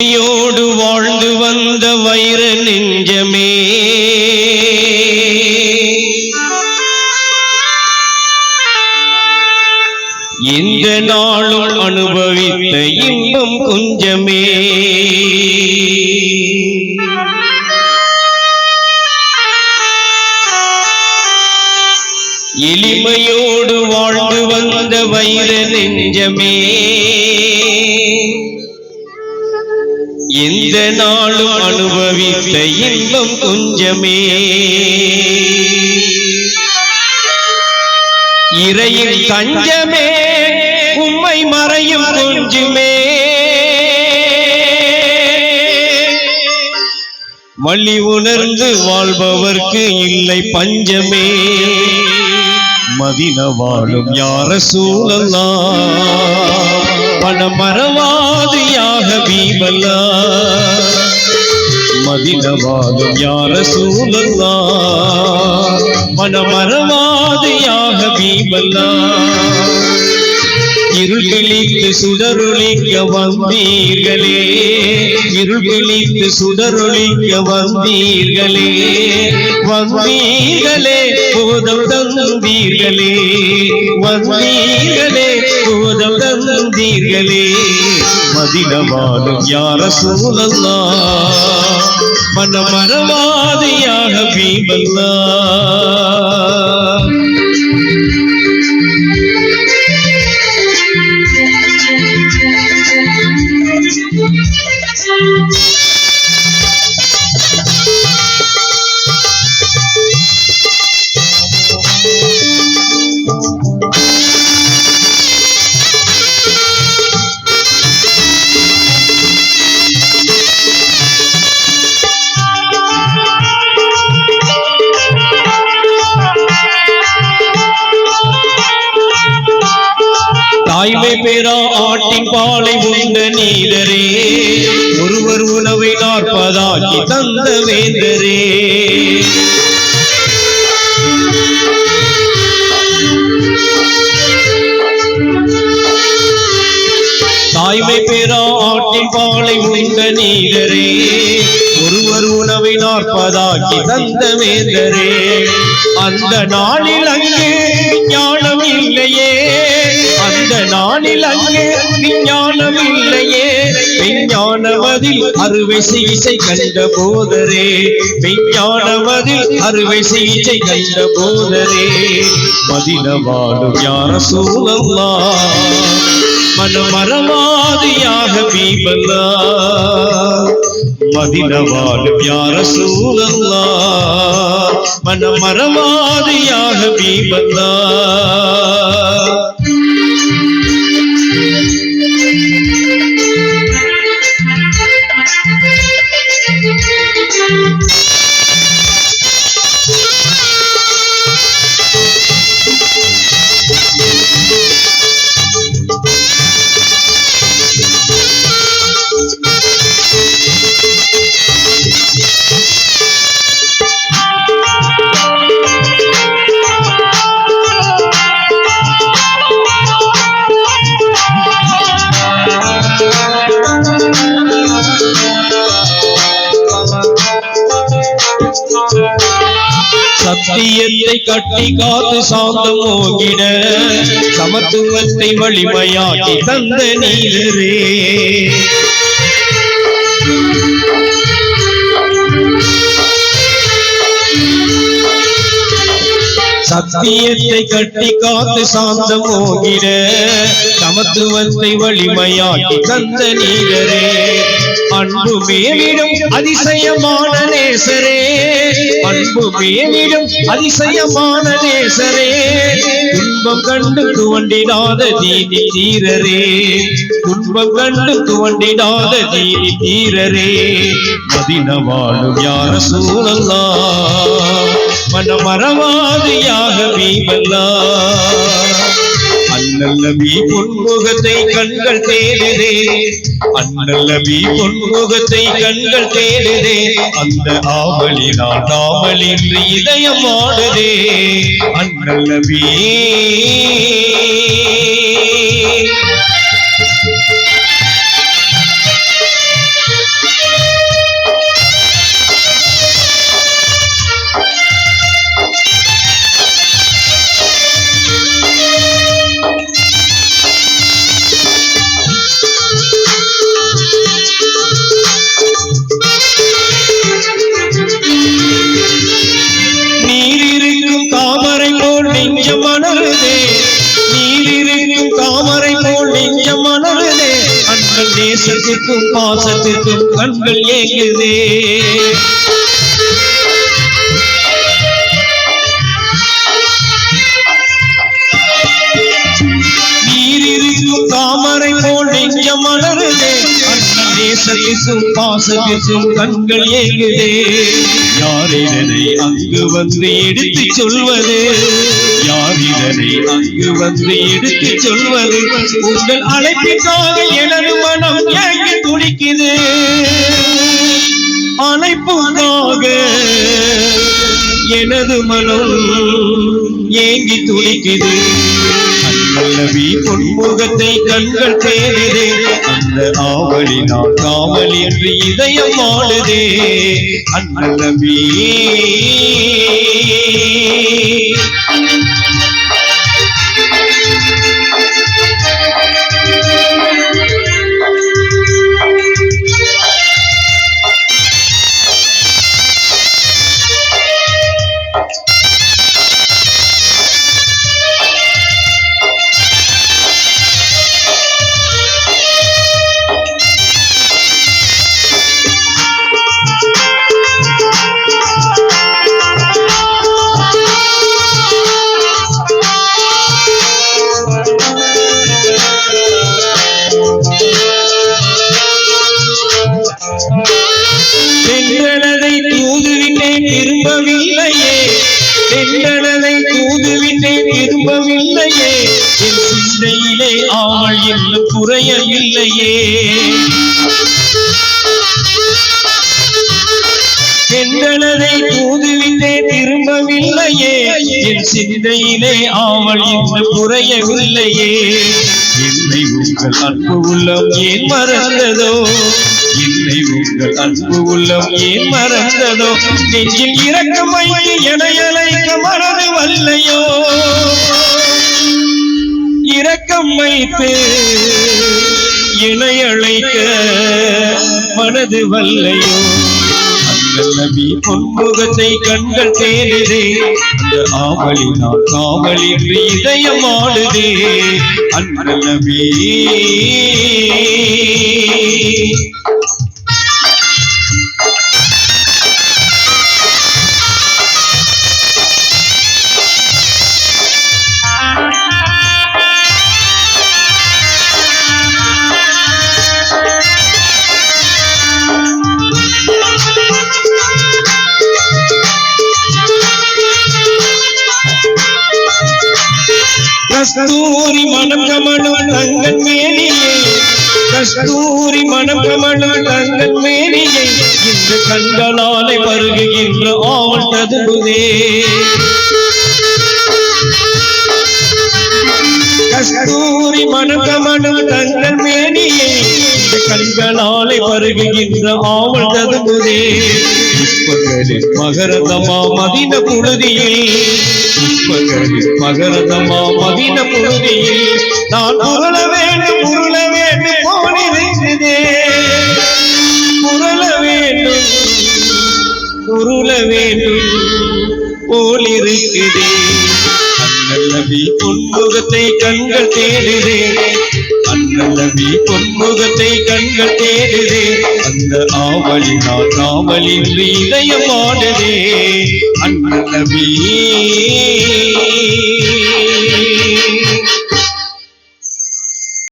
யோடு வாழ்ந்து வந்த வைர நெஞ்சமே, இந்த நாளும் அனுபவித்த இன்பம் கொஞ்சமே. எளிமையோடு வாழ்ந்து வந்த வைர நெஞ்சமே, இந்த நாளும் அனுபவித்த இன்பம் கொஞ்சமே. இறையின் தஞ்சமே, உம்மை மறையும் கொஞ்சமே. வழி உணர்ந்து வாழ்பவர்க்கு இல்லை பஞ்சமே. மதின வாழும் யா ரசூலல்லாஹ், மனமறவாது யா ஹபீபல்லாஹ். மதின வாழும் யா ரசூலல்லாஹ், மனமறவாது யா ஹபீபல்லாஹ். இருள் கிழித்து சுடரொளிக்க வந்தீர்களே, இருள் கிழித்து சுடரொளிக்க வந்தீர்களே, வந்தீர்களே போதம் தந்தீர்களே, வந்தீர்களே போதம் தந்தீர்களே. மதின வாழும் யா ரசூலல்லாஹ், மனமறவாது யா ஹபீபல்லாஹ். தாய்மை பேரா ஆட்டின் பாலை உண்ட நீதரே, ஒருவர் உணவை 40 தந்த வேந்தரே. தாய்மை பேரா ஆட்டின் பாலை உண்ட நீதரே, ஒருவர் உணவை 40 தந்த வேந்தரே. அந்த நாளில் அங்கே ஞானம் இல்லையே, அந்த நாளில் அங்கே விஞ்ஞானம் இல்லையே. விஞ்ஞானமதில் அறுவை சிகிச்சை கண்ட போதரே, விஞ்ஞானமதில் அறுவை சிகிச்சை கண்ட போதரே. மதின வாழும் யா ரசூலல்லாஹ், மனமறவாது யா ஹபீபல்லாஹ். மதின வாழும் யா ரசூலல்லாஹ், மனமறவாது யா ஹபீபல்லாஹ். சத்தியத்தை கட்டி காத்து சாந்தம் ஓகிட, சமத்துவத்தை வலிமையாக்கி தந்த நீதரே. சத்தியத்தை கட்டி காத்து சாந்தம் ஓகிட, சமத்துவத்தை வலிமையாக்கி தந்த நீதரே. அன்பு மேலிடும் அதிசயமான நேசரே, அன்பு மேலிடும் அதிசயமான நேசரே. துன்பம் கண்டு துவண்டிடாத தீனி தீரரே, துன்பம் கண்டு துவண்டிடாத தீனி தீரரே. மதின வாழும் யா ரசூலல்லாஹ், மனமறவாது யா ஹபீபல்லாஹ். அண்ணல் நபி பொன்முகத்தை கண்கள் தேடுதே, அண்ணல் நபி பொன்முகத்தை கண்கள் தேடுதே. அந்த ஆவலினால் நாவலின்றி இதயம் ஆடுதே. அண்ணல் நபி நேசத்திற்கும் பாசத்திற்கும் கண்கள் ஏங்குதே. நீரிருக்கும் தாமரை போல் நெஞ்சம் மலருதே. அண்ணன் நேசத்திற்கும் பாசத்திற்கும் கண்கள் ஏங்குதே. யார் இதனை அங்கு வந்து எடுத்து சொல்வது? யார் இதனை அங்கு வந்து எடுத்து சொல்வது? உங்கள் அழைப்பிற்காக எனது மனம் ஏங்கி துடிக்குது. அழைப்புக்காக எனது மனம் ஏங்கி துடிக்குது. அண்ணலவி பொன்முகத்தை கண்கள் தேடுதே. அந்த ஆவலினால் காவல் என்று இதயம் ஆடுதே. அண்ணலவி தென்றலை தூதுவிட்டேன் திரும்பவில்லையே. தென்றலை தூதுவிட்டேன் திரும்பவில்லையே. என் சிந்தையிலே ஆள் இன்னும் குறையவில்லையே. தென்றலை தூதுவிட்டேன் திரும்பவில்லையே. என் சிந்தையிலே ஆவல் இன்னும் குறையவில்லையே. என்னை உங்கள் அன்பு உள்ளம் ஏன் மறந்ததோ? என்னை உங்கள் அன்பு உள்ளம் ஏன் மறந்ததோ? நெஞ்சில் இரக்கம் வைத்து என்னை அழைக்க மனது வல்லையோ? இரக்கம் வைத்து என்னை அழைக்க மனது வல்லையோ? அண்ணலவி பொன்முகத்தை கண்கள் தேடுதே. அந்த ஆவலினால் காவல் என்று இதயம் ஆடுதே. அண்ணலவி கஸ்தூரி மனம் கமழும் தங்கள் மேனியே. கஸ்தூரி மனம் கமழும் தங்கள் மேனியை இந்த கண்களாலே பருகுகின்ற ஆவல் ததும்புதே. கஸ்தூரி மனம் கமழும் தங்கள் மேனியை இந்த கண்களாலே பருகுகின்ற ஆவல் ததும்புதே. புஷ்பங்களில் மகரதமா மதின புழுதியில். புஷ்பங்களில் மகரதமா மதின புழுதியில் நான் உருள வேண்டும் போலிருக்குதே. உருள வேண்டும் போலிருக்குதே. அண்ணலவி பொன்முகத்தை கண்கள் தேடுதே. அண்ணலவி பொன்முகத்தை கண்கள் தேடுதே. அந்த ஆவலினால் காவல் என்று இதயம் ஆடுதே. அண்ணலவி